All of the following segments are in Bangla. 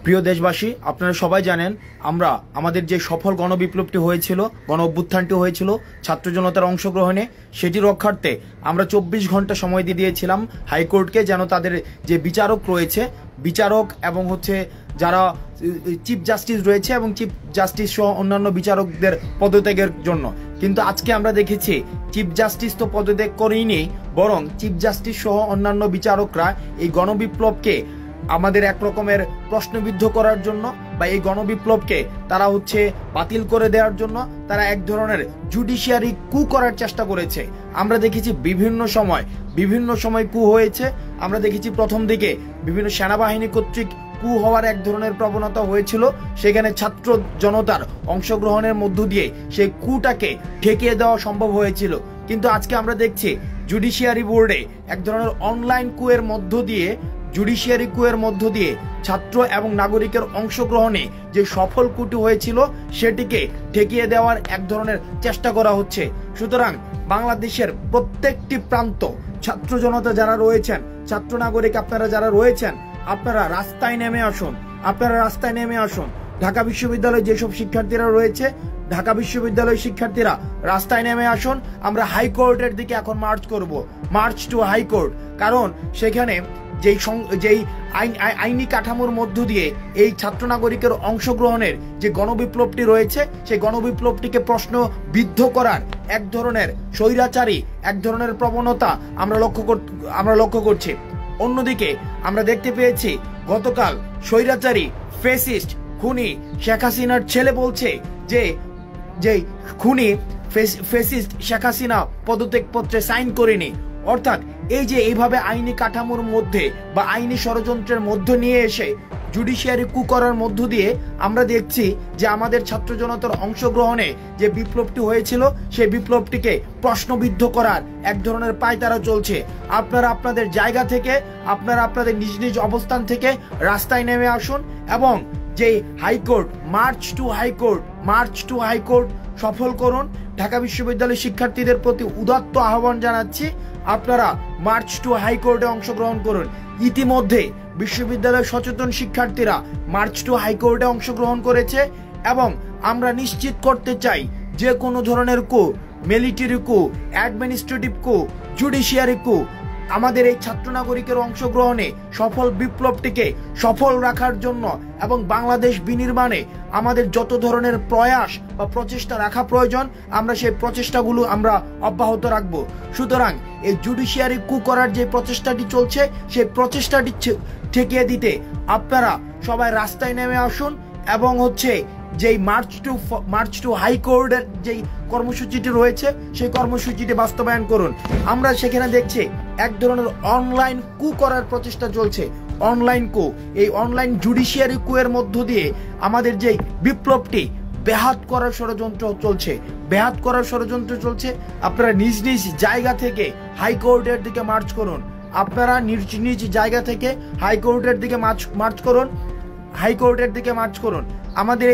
প্রিয় দেশবাসী, আপনারা সবাই জানেন আমরা আমাদের যে সফল গণবিপ্লবটি হয়েছিল, গণ অভ্যুত্থানটি হয়েছিল ছাত্র জনতার অংশগ্রহণে, সেটি রক্ষার্থে আমরা 24 ঘন্টা সময় দিয়ে দিয়েছিলাম হাইকোর্টকে, যেন তাদের যে বিচারক রয়েছে, বিচারক এবং যারা চিফ জাস্টিস রয়েছে এবং চিফ জাস্টিস সহ অন্যান্য বিচারকদের পদত্যাগের জন্য। কিন্তু আজকে আমরা দেখেছি চিফ জাস্টিস তো পদত্যাগ করেনি, বরং চিফ জাস্টিস সহ অন্যান্য বিচারকরা এই গণবিপ্লবকে আমাদের এক রকমের প্রশ্নবিদ্ধ করার জন্য বা এই গণবিপ্লবকে তারা বাতিল করে দেওয়ার জন্য তারা এক ধরনের জুডিশিয়ারি কু করার চেষ্টা করেছে। আমরা দেখেছি বিভিন্ন সময় কু হয়েছে। আমরা দেখেছি প্রথম দিকে বিভিন্ন সেনাবাহিনী কর্তৃক কু হওয়ার এক ধরনের প্রবণতা হয়েছিল, সেখানে ছাত্র জনতার অংশগ্রহণের মধ্য দিয়ে সেই কুটাকে ঠেকিয়ে দেওয়া সম্ভব হয়েছিল। কিন্তু আজকে আমরা দেখছি জুডিশিয়ারি বোর্ডে এক ধরনের অনলাইন কুয়ের মধ্য দিয়ে ছাত্র এবং নাগরিকের অংশগ্রহণে যে সফল কুটি হয়েছিল সেটিকে ঠেকিয়ে দেওয়ার এক ধরনের চেষ্টা করা হচ্ছে। সুতরাং বাংলাদেশের প্রত্যেকটি প্রান্ত ছাত্র জনতা যারা রয়েছেন, ছাত্র নাগরিক আপনারা যারা রয়েছেন, আপনারা রাস্তায় নেমে আসুন। ঢাকা বিশ্ববিদ্যালয়ে যেসব শিক্ষার্থীরা রয়েছে, ঢাকা বিশ্ববিদ্যালয়ের শিক্ষার্থীরা রাস্তায় নেমে আসুন। আমরা হাইকোর্টের দিকে এখন মার্চ টু হাইকোর্ট। কারণ সেখানে যেই আইনি কাঠামোর মধ্য দিয়ে এই ছাত্র নাগরিকের অংশগ্রহণের যে গণবিপ্লবটি রয়েছে, সেই গণবিপ্লবটিকে প্রশ্নবিদ্ধ করার এক ধরনের স্বৈরাচারী এক ধরনের প্রবণতা আমরা লক্ষ্য করছি। অন্যদিকে আমরা দেখতে পেয়েছি গতকাল স্বৈরাচারী ফ্যাসিস্ট খুনি শেখ হাসিনার ছেলে বলছে যে খুনি ফ্যাসিস্ট শেখ হাসিনা পদত্যাগ পত্রে সাইন করেনি। অর্থাৎ এইভাবে আইনি কাঠামোর মধ্যে বা আইনি ষড়যন্ত্রের মধ্য নিয়ে এসে জুডিশিয়ারি কু করার মধ্য দিয়ে আমরা দেখছি যে আমাদের ছাত্র জনতার অংশগ্রহণে যে বিপ্লবটি হয়েছিল সেই বিপ্লবটিকে প্রশ্নবিদ্ধ করার এক ধরনের পায়তারা চলছে। আপনারা আপনাদের জায়গা থেকে, আপনারা আপনাদের নিজ নিজ অবস্থান থেকে রাস্তায় নেমে আসুন এবং যে হাইকোর্ট মার্চ টু হাইকোর্ট সফল করুন। ঢাকা বিশ্ববিদ্যালয়ের শিক্ষার্থীদের প্রতি উদাত্ত আহ্বান জানাচ্ছি, আপনারা মার্চ টু হাইকোর্টে অংশগ্রহণ করুন। ইতিমধ্যে বিশ্ববিদ্যালয়ের সচেতন শিক্ষার্থীরা মার্চ টু হাইকোর্টে অংশগ্রহণ করেছে এবং আমরা নিশ্চিত করতে চাই যে কোনো ধরনের কু, মিলিটারি কু, অ্যাডমিনিস্ট্রেটিভ কু, জুডিশিয়ারি কু, আমাদের এই ছাত্র নাগরিকের অংশগ্রহণে সফল বিপ্লবটিকে সফল রাখার জন্য এবং বাংলাদেশ বিনির্মাণে আমাদের যত ধরনের প্রয়াস বা প্রচেষ্টা রাখা প্রয়োজন, আমরা সেই প্রচেষ্টাগুলো আমরা অব্যাহত রাখব। সুতরাং এই জুডিশিয়ারি কু করার যে প্রচেষ্টাটি চলছে, সেই প্রচেষ্টাটি ঠেকিয়ে দিতে আপনারা সবাই রাস্তায় নেমে আসুন এবং যেই মার্চ টু হাইকোর্টের যেই কর্মসূচিটি রয়েছে সেই কর্মসূচিটি বাস্তবায়ন করুন। আমরা সেখানে দেখছি এক ধরনের অনলাইন কু করার প্রচেষ্টা চলছে। অনলাইন কু, এই অনলাইন জুডিশিয়ারি কু এর মধ্য দিয়ে আমাদের যে বিপ্লবটি ব্যাহত করার ষড়যন্ত্র চলছে। আপনারা নিজ নিজ জায়গা থেকে হাইকোর্টের দিকে মার্চ করুন। আপনারা নিজ জায়গা থেকে হাইকোর্টের দিকে মার্চ করুন। আমাদের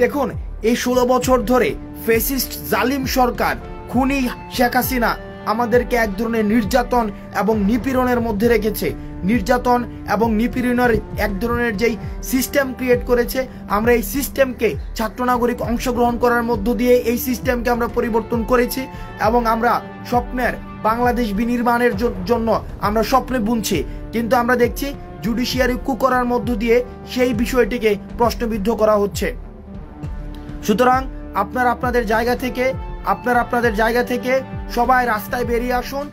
দেখুন, এই 16 বছর ধরে ফ্যাসিস্ট জালিম সরকার খুনি শেখ হাসিনা আমাদেরকে এক ধরনের নির্যাতন এবং নিপীড়নের মধ্যে রেখেছে। নির্যাতন এবং নিপীড়নের এক ধরনের যেই সিস্টেম ক্রিয়েট করেছে, আমরা এই সিস্টেমকে ছাত্র নাগরিক অংশগ্রহণ করার মধ্য দিয়ে এই সিস্টেমকে আমরা পরিবর্তন করেছি এবং আমরা স্বপ্নের বাংলাদেশ বিনির্মাণের জন্য আমরা স্বপ্নে বুনছি। কিন্তু আমরা দেখছি জুডিশিয়ারি কু করার মধ্য দিয়ে সেই বিষয়টিকে প্রশ্নবিদ্ধ করা হচ্ছে। সুতরাং আপনারা আপনাদের জায়গা থেকে সবাই রাস্তায় বেরিয়ে আসুন।